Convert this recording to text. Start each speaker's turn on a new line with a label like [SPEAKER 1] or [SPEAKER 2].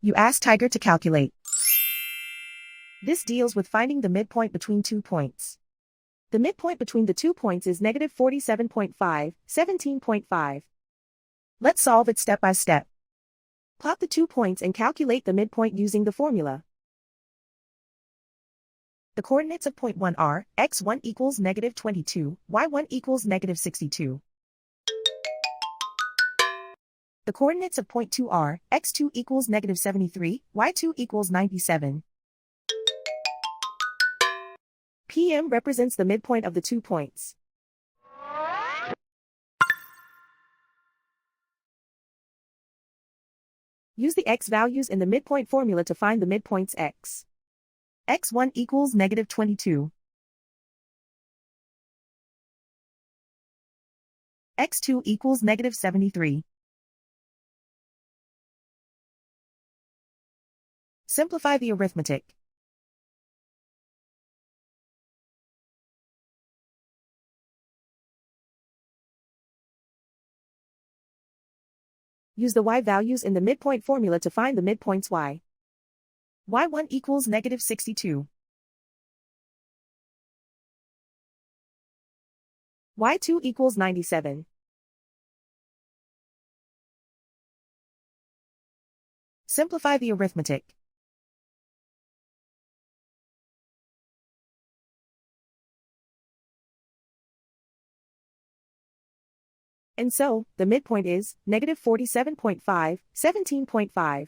[SPEAKER 1] You ask Tiger to calculate. This deals with finding the midpoint between 2 points. The midpoint between the 2 points is negative 47.5, 17.5. Let's solve it step by step. Plot the 2 points and calculate the midpoint using the formula. The coordinates of point 1 are, x1 equals negative 22, y1 equals negative 62. The coordinates of point 2 are, x2 equals negative 73, y2 equals 97. PM represents the midpoint of the 2 points. Use the x values in the midpoint formula to find the midpoints x. x1 equals negative 22. x2 equals negative 73. Simplify the arithmetic. Use the y values in the midpoint formula to find the midpoints y. y1 equals negative 62. y2 equals 97. Simplify the arithmetic. And so, the midpoint is negative 47.5, 17.5.